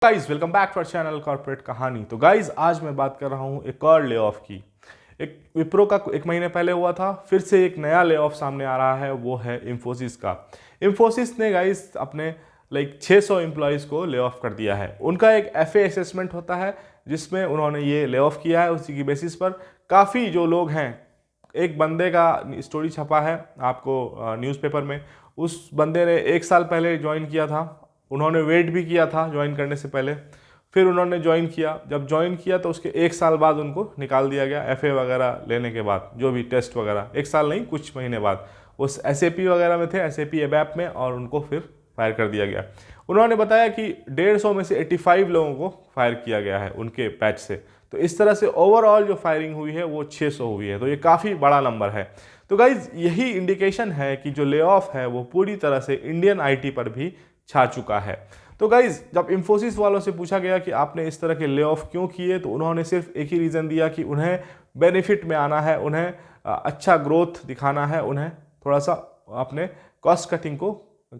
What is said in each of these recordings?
Guys welcome back to our channel corporate Kahani. तो guys आज मैं बात कर रहा हूँ एक और ले ऑफ की। एक विप्रो का एक महीने पहले हुआ था, फिर से एक नया ले ऑफ सामने आ रहा है, वो है इन्फोसिस का। इन्फोसिस ने गाइज अपने 600 एम्प्लॉयज़ को ले ऑफ कर दिया है। उनका एक FA असेसमेंट होता है जिसमें उन्होंने ये ले ऑफ किया है। उसी की बेसिस पर काफ़ी जो लोग हैं, एक बंदे का स्टोरी छपा है आपको न्यूज़पेपर में। उस बंदे ने 1 साल पहले ज्वाइन किया था, उन्होंने वेट भी किया था ज्वाइन करने से पहले, फिर उन्होंने ज्वाइन किया। जब ज्वाइन किया तो उसके 1 साल बाद उनको निकाल दिया गया FA वगैरह लेने के बाद, जो भी टेस्ट वगैरह। 1 साल नहीं, कुछ महीने बाद उस SAP वगैरह में थे, SAP ABAP में, और उनको फिर फायर कर दिया गया। उन्होंने बताया कि 150 में से 85 लोगों को फायर किया गया है उनके बैच से। तो इस तरह से ओवरऑल जो फायरिंग हुई है वो 600 हुई है। तो ये काफ़ी बड़ा नंबर है। तो गाइज यही इंडिकेशन है कि जो ले ऑफ है वो पूरी तरह से इंडियन IT पर भी छा चुका है। तो गाइज जब इन्फोसिस वालों से पूछा गया कि आपने इस तरह के ले ऑफ क्यों किए, तो उन्होंने सिर्फ एक ही रीज़न दिया कि उन्हें बेनिफिट में आना है, उन्हें अच्छा ग्रोथ दिखाना है, उन्हें थोड़ा सा अपने कॉस्ट कटिंग को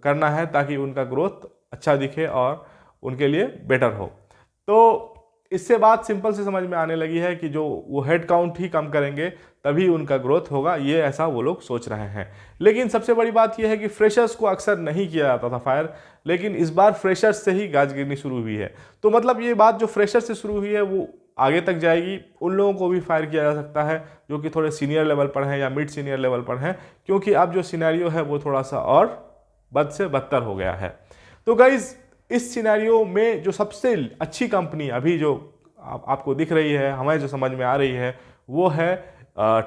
करना है ताकि उनका ग्रोथ अच्छा दिखे और उनके लिए बेटर हो। तो इससे बात सिंपल से समझ में आने लगी है कि जो वो हेड काउंट ही कम करेंगे तभी उनका ग्रोथ होगा, ये ऐसा वो लोग सोच रहे हैं। लेकिन सबसे बड़ी बात यह है कि फ्रेशर्स को अक्सर नहीं किया जाता था फायर, लेकिन इस बार फ्रेशर्स से ही गाज गिरनी शुरू हुई है। तो मतलब ये बात जो फ्रेशर्स से शुरू हुई है वो आगे तक जाएगी। उन लोगों को भी फायर किया जा सकता है जो कि थोड़े सीनियर लेवल पर हैं या मिड सीनियर लेवल पर हैं, क्योंकि अब जो सिनेरियो है वो थोड़ा सा और बद से बदतर हो गया है। तो गाइज इस सिनेरियो में जो सबसे अच्छी कंपनी अभी जो आपको दिख रही है, हमें जो समझ में आ रही है, वो है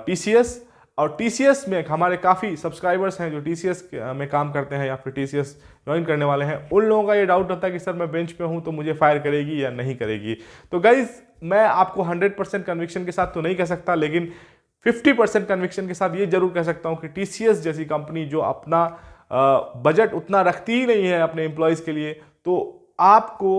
TCS। और TCS में हमारे काफ़ी सब्सक्राइबर्स हैं जो TCS में काम करते हैं या फिर TCS ज्वाइन करने वाले हैं। उन लोगों का ये डाउट होता है कि सर मैं बेंच पे हूँ तो मुझे फायर करेगी या नहीं करेगी। तो गाइज मैं आपको 100% कन्विक्शन के साथ तो नहीं कह सकता, लेकिन 50% कन्विक्शन के साथ ये जरूर कह सकता हूँ कि TCS जैसी कंपनी जो अपना बजट उतना रखती ही नहीं है अपने एम्प्लॉयज़ के लिए, तो आपको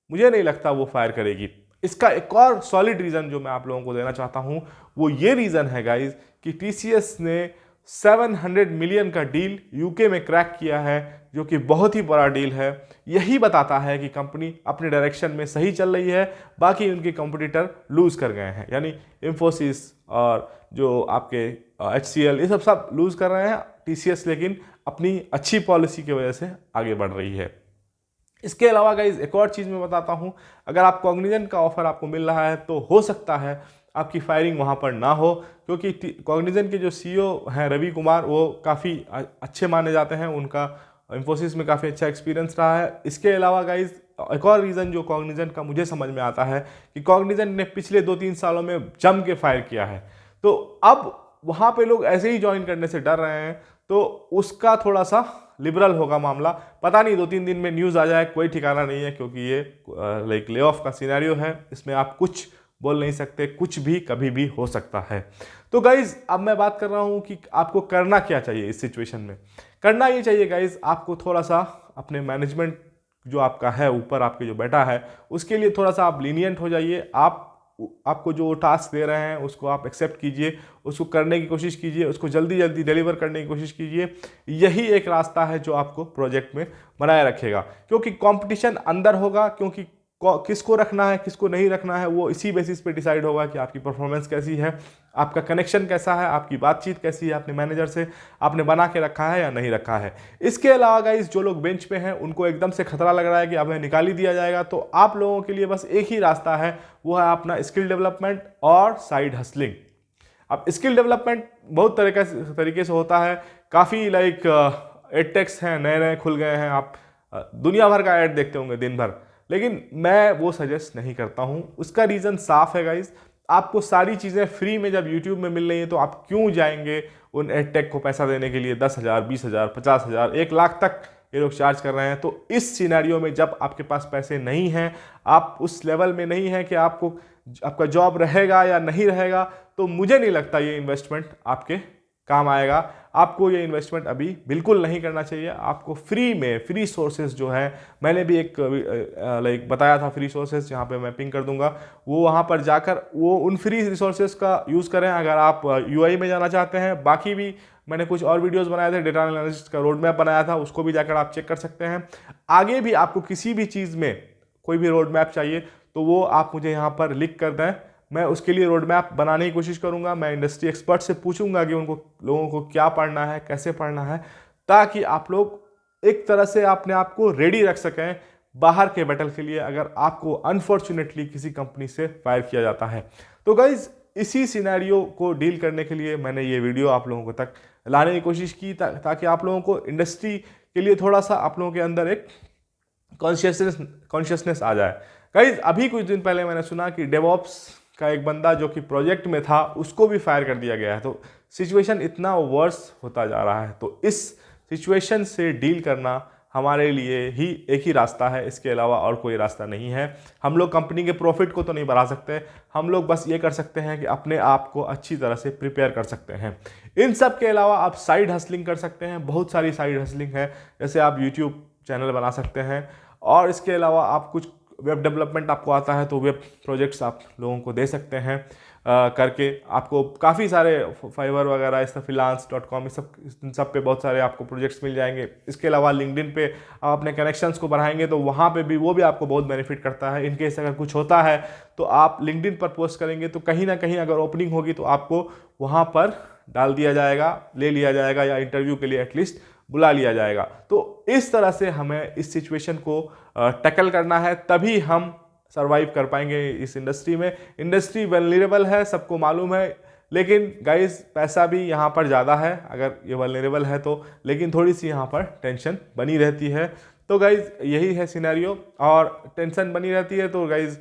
मुझे नहीं लगता वो फायर करेगी। इसका एक और सॉलिड रीज़न जो मैं आप लोगों को देना चाहता हूं वो ये रीज़न है गाइज कि TCS ने 700 मिलियन का डील UK में क्रैक किया है, जो कि बहुत ही बड़ा डील है। यही बताता है कि कंपनी अपने डायरेक्शन में सही चल रही है, बाकी उनके कंपटीटर लूज़ कर गए हैं। यानी इन्फोसिस और जो आपके HCL, ये सब लूज़ कर रहे हैं। TCS लेकिन अपनी अच्छी पॉलिसी की वजह से आगे बढ़ रही है। इसके अलावा गाइज एक और चीज़ मैं बताता हूँ, अगर आप कॉग्निजेंट का ऑफर आपको मिल रहा है तो हो सकता है आपकी फायरिंग वहाँ पर ना हो, क्योंकि कॉग्निजेंट के जो CEO हैं रवि कुमार, वो काफ़ी अच्छे माने जाते हैं। उनका इन्फोसिस में काफ़ी अच्छा एक्सपीरियंस रहा है। इसके अलावा गाइज एक और रीज़न जो कॉग्निजेंट का मुझे समझ में आता है कि कॉग्निजेंट ने पिछले 2-3 सालों में जम के फायर किया है, तो अब वहाँ पे लोग ऐसे ही ज्वाइन करने से डर रहे हैं, तो उसका थोड़ा सा लिबरल होगा मामला। पता नहीं 2-3 दिन में न्यूज़ आ जाए, कोई ठिकाना नहीं है, क्योंकि ये ले ऑफ का सिनेरियो है। इसमें आप कुछ बोल नहीं सकते, कुछ भी कभी भी हो सकता है। तो गाइज अब मैं बात कर रहा हूँ कि आपको करना क्या चाहिए इस सिचुएशन में। करना ये चाहिए गाइज, आपको थोड़ा सा अपने मैनेजमेंट जो आपका है ऊपर, आपके जो बैठा है, उसके लिए थोड़ा सा आप लीनियंट हो जाइए। आपको जो टास्क दे रहे हैं उसको आप एक्सेप्ट कीजिए, उसको करने की कोशिश कीजिए, उसको जल्दी जल्दी डिलीवर करने की कोशिश कीजिए। यही एक रास्ता है जो आपको प्रोजेक्ट में बनाए रखेगा, क्योंकि कंपटीशन अंदर होगा। क्योंकि किसको रखना है किसको नहीं रखना है वो इसी बेसिस पे डिसाइड होगा कि आपकी परफॉर्मेंस कैसी है, आपका कनेक्शन कैसा है, आपकी बातचीत कैसी है अपने मैनेजर से, आपने बना के रखा है या नहीं रखा है। इसके अलावा गाइस जो लोग बेंच पे हैं उनको एकदम से खतरा लग रहा है कि हमें निकाल ही दिया जाएगा, तो आप लोगों के लिए बस एक ही रास्ता है, वो है अपना स्किल डेवलपमेंट और साइड हसलिंग। अब स्किल डेवलपमेंट बहुत तरीके से होता है। काफ़ी एडटेक्स हैं, नए नए खुल गए हैं, आप दुनिया भर का ऐड देखते होंगे दिन भर, लेकिन मैं वो सजेस्ट नहीं करता हूँ। उसका रीज़न साफ है गाइज, आपको सारी चीज़ें फ्री में जब यूट्यूब में मिल रही हैं तो आप क्यों जाएंगे उन एडटेक को पैसा देने के लिए। 10,000, 20,000, 50,000, 1 लाख तक ये लोग चार्ज कर रहे हैं। तो इस सिनेरियो में जब आपके पास पैसे नहीं हैं, आप उस लेवल में नहीं हैं कि आपका जॉब रहेगा या नहीं रहेगा, तो मुझे नहीं लगता ये इन्वेस्टमेंट आपके काम आएगा। आपको ये इन्वेस्टमेंट अभी बिल्कुल नहीं करना चाहिए। आपको फ्री सोर्सेज जो है, मैंने भी एक बताया था फ्री सोर्सेज, जहाँ पे मैं पिंग कर दूंगा, वो वहाँ पर जाकर वो उन फ्री रिसोर्सेज का यूज़ करें अगर आप UI में जाना चाहते हैं। बाकी भी मैंने कुछ और वीडियोस बनाए थे, डेटा एनालिसिस का रोड मैप बनाया था, उसको भी जाकर आप चेक कर सकते हैं। आगे भी आपको किसी भी चीज़ में कोई भी रोड मैप चाहिए तो वो आप मुझे यहाँ पर लिख कर दें, मैं उसके लिए रोड मैप बनाने की कोशिश करूँगा। मैं इंडस्ट्री एक्सपर्ट से पूछूंगा कि उनको लोगों को क्या पढ़ना है, कैसे पढ़ना है, ताकि आप लोग एक तरह से अपने आप को रेडी रख सकें बाहर के बैटल के लिए अगर आपको अनफॉर्चुनेटली किसी कंपनी से फायर किया जाता है। तो गाइज इसी सिनेरियो को डील करने के लिए मैंने ये वीडियो आप लोगों को तक लाने की कोशिश की ताकि आप लोगों को इंडस्ट्री के लिए थोड़ा सा आप लोगों के अंदर एक कॉन्शियसनेस आ जाए। गाइज अभी कुछ दिन पहले मैंने सुना कि डेवऑप्स का एक बंदा जो कि प्रोजेक्ट में था उसको भी फायर कर दिया गया है। तो सिचुएशन इतना वर्स होता जा रहा है। तो इस सिचुएशन से डील करना हमारे लिए ही एक ही रास्ता है, इसके अलावा और कोई रास्ता नहीं है। हम लोग कंपनी के प्रॉफिट को तो नहीं बढ़ा सकते, हम लोग बस ये कर सकते हैं कि अपने आप को अच्छी तरह से प्रिपेयर कर सकते हैं। इन सब के अलावा आप साइड हसलिंग कर सकते हैं, बहुत सारी साइड हसलिंग है। जैसे आप यूट्यूब चैनल बना सकते हैं, और इसके अलावा आप कुछ वेब डेवलपमेंट आपको आता है तो वेब प्रोजेक्ट्स आप लोगों को दे सकते हैं करके। आपको काफ़ी सारे फाइवर वगैरह इस freelance.com इन सब पे बहुत सारे आपको प्रोजेक्ट्स मिल जाएंगे। इसके अलावा लिंक्डइन पे आप अपने कनेक्शंस को बढ़ाएंगे तो वहाँ पे भी वो भी आपको बहुत बेनिफिट करता है। इनकेस अगर कुछ होता है तो आप लिंक्डइन पर पोस्ट करेंगे तो कहीं ना कहीं अगर ओपनिंग होगी तो आपको वहाँ पर डाल दिया जाएगा, ले लिया जाएगा, या इंटरव्यू के लिए एटलीस्ट बुला लिया जाएगा। तो इस तरह से हमें इस सिचुएशन को टैकल करना है, तभी हम सरवाइव कर पाएंगे इस इंडस्ट्री में। इंडस्ट्री वल्नरेबल है, सबको मालूम है, लेकिन गाइस पैसा भी यहाँ पर ज़्यादा है अगर ये वल्नरेबल है तो, लेकिन थोड़ी सी यहाँ पर टेंशन बनी रहती है। तो गाइस यही है सिनेरियो, और टेंशन बनी रहती है तो गाइस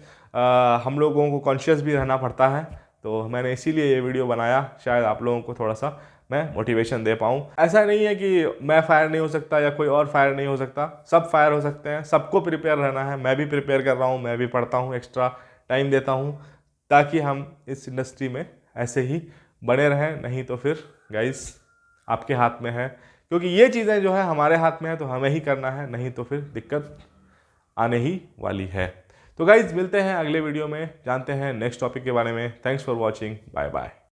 हम लोगों को कॉन्शियस भी रहना पड़ता है। तो मैंने इसीलिए ये वीडियो बनाया, शायद आप लोगों को थोड़ा सा मैं मोटिवेशन दे पाऊँ। ऐसा नहीं है कि मैं फायर नहीं हो सकता या कोई और फायर नहीं हो सकता, सब फायर हो सकते हैं, सबको प्रिपेयर रहना है। मैं भी प्रिपेयर कर रहा हूँ, मैं भी पढ़ता हूँ, एक्स्ट्रा टाइम देता हूँ, ताकि हम इस इंडस्ट्री में ऐसे ही बने रहें। नहीं तो फिर गाइस आपके हाथ में है, क्योंकि ये चीज़ें जो है हमारे हाथ में है तो हमें ही करना है, नहीं तो फिर दिक्कत आने ही वाली है। तो गाइस मिलते हैं अगले वीडियो में, जानते हैं नेक्स्ट टॉपिक के बारे में। Thanks for watching, bye bye.